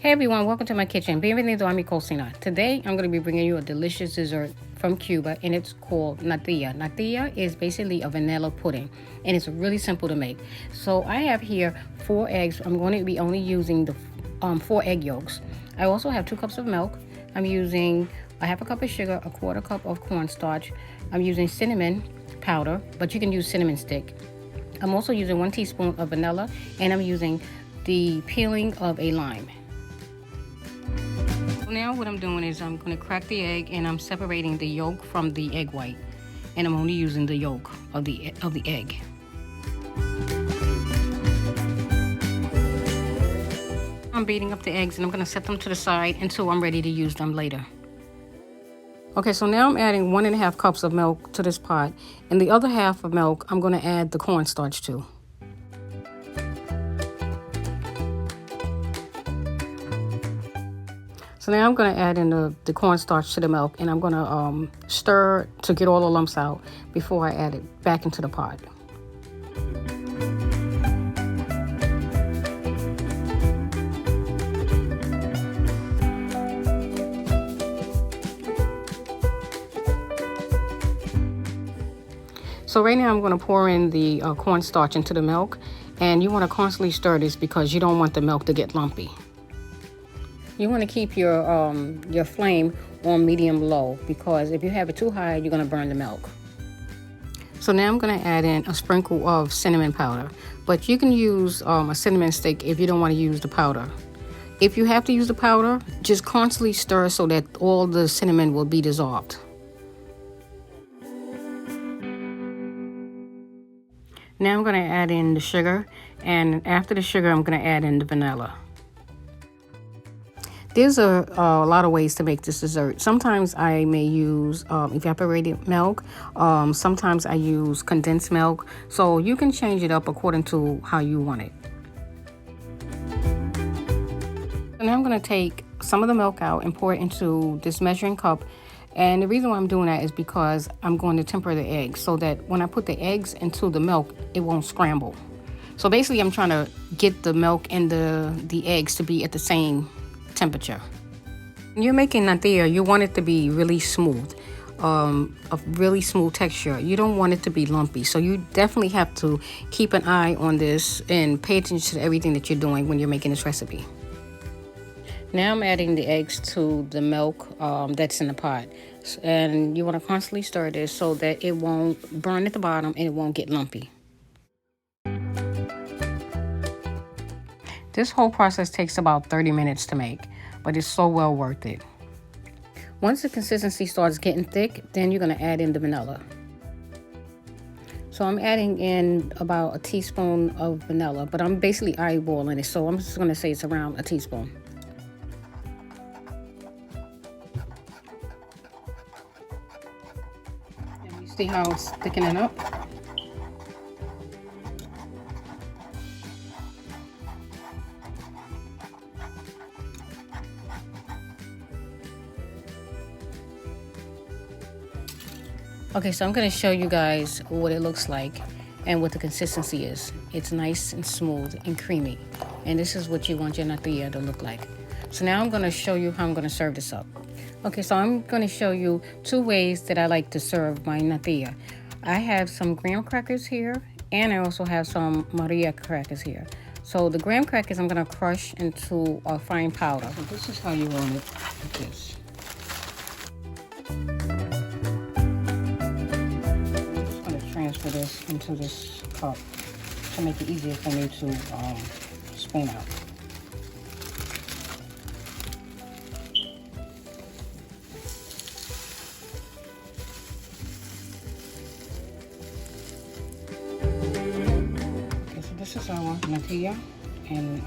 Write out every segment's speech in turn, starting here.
Hey everyone, welcome to my kitchen. Bienvenido a mi cocina. Today I'm going to be bringing you a delicious dessert from Cuba, and it's called natilla. Natilla is basically a vanilla pudding, and it's really simple to make. So I have here 4 eggs. I'm going to be only using the 4 egg yolks. I also have 2 cups of milk. I'm using a half a cup of sugar, a quarter cup of cornstarch. I'm using cinnamon powder, but you can use cinnamon stick. I'm also using 1 teaspoon of vanilla, and I'm using the peeling of a lime. Now what I'm doing is I'm going to crack the egg, and I'm separating the yolk from the egg white, and I'm only using the yolk of the egg. I'm beating up the eggs, and I'm going to set them to the side until I'm ready to use them later. Okay, so now I'm adding 1.5 cups of milk to this pot, and the other half of milk I'm going to add the cornstarch to. So now I'm going to add in the cornstarch to the milk, and I'm going to stir to get all the lumps out before I add it back into the pot. So right now I'm going to pour in the cornstarch into the milk, and you want to constantly stir this because you don't want the milk to get lumpy. You want to keep your flame on medium-low, because if you have it too high, you're going to burn the milk. So now I'm going to add in a sprinkle of cinnamon powder, but you can use a cinnamon stick if you don't want to use the powder. If you have to use the powder, just constantly stir so that all the cinnamon will be dissolved. Now I'm going to add in the sugar, and after the sugar, I'm going to add in the vanilla. There's a lot of ways to make this dessert. Sometimes I may use evaporated milk. Sometimes I use condensed milk. So you can change it up according to how you want it. So now I'm going to take some of the milk out and pour it into this measuring cup. And the reason why I'm doing that is because I'm going to temper the eggs so that when I put the eggs into the milk, it won't scramble. So basically I'm trying to get the milk and the eggs to be at the same temperature. When you're making natilla, you want it to be really smooth, a really smooth texture. You don't want it to be lumpy, so you definitely have to keep an eye on this and pay attention to everything that you're doing when you're making this recipe. Now I'm adding the eggs to the milk that's in the pot, and you want to constantly stir this so that it won't burn at the bottom and it won't get lumpy. This whole process takes about 30 minutes to make, but it's so well worth it. Once the consistency starts getting thick, then you're going to add in the vanilla. So I'm adding in about a teaspoon of vanilla, but I'm basically eyeballing it, so I'm just going to say it's around a teaspoon. And you see how it's thickening up? Okay, so I'm going to show you guys what it looks like and what the consistency is. It's nice and smooth and creamy. And this is what you want your natilla to look like. So now I'm going to show you how I'm going to serve this up. Okay, so I'm going to show you 2 ways that I like to serve my natilla. I have some graham crackers here, and I also have some Maria crackers here. So the graham crackers I'm going to crush into a fine powder. So this is how you want it, like this. Transfer this into this cup to make it easier for me to spoon out. Okay, so this is our natilla, and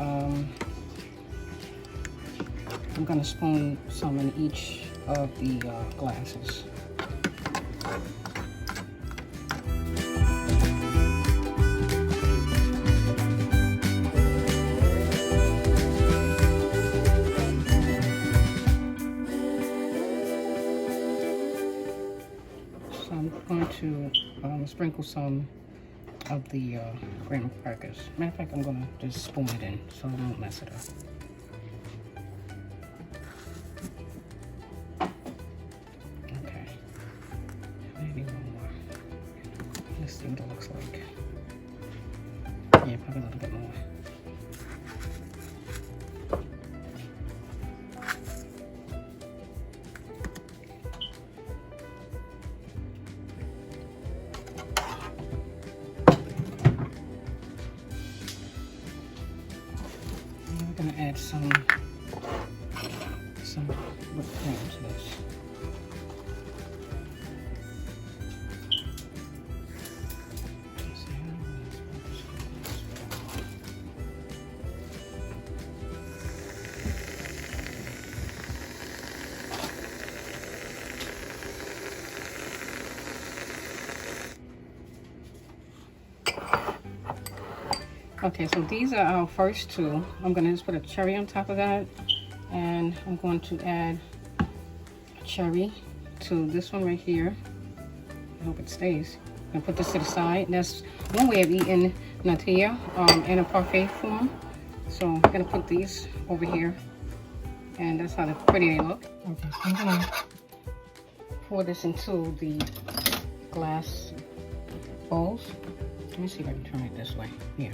I'm going to spoon some in each of the glasses. So I'm going to sprinkle some of the graham crackers. Matter of fact, I'm going to just spoon it in so I don't mess it up. see what it looks like. Yeah, probably a little bit more. I'm gonna add some whipped cream to this. Okay, so these are our first two. I'm gonna just put a cherry on top of that, and I'm going to add a cherry to this one right here. I hope it stays. I'm gonna put this to the side. That's one way of eating natilla in a parfait form. So I'm gonna put these over here, and that's how pretty they look. Okay, so I'm gonna pour this into the glass bowls. Let me see if I can turn it this way. Here.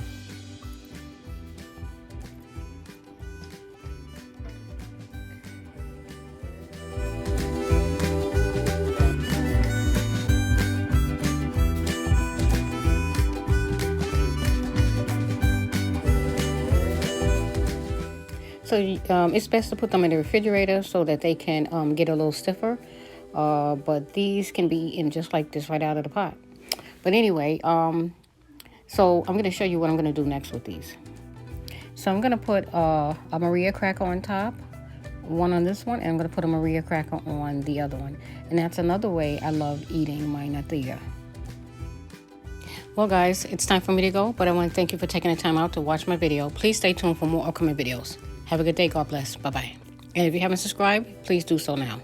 So it's best to put them in the refrigerator so that they can get a little stiffer. But these can be eaten just like this right out of the pot. But anyway, so I'm going to show you what I'm going to do next with these. So I'm going to put a Maria cracker on top, one on this one, and I'm going to put a Maria cracker on the other one. And that's another way I love eating my natilla. Well guys, it's time for me to go, but I want to thank you for taking the time out to watch my video. Please stay tuned for more upcoming videos. Have a good day. God bless. Bye-bye. And if you haven't subscribed, please do so now.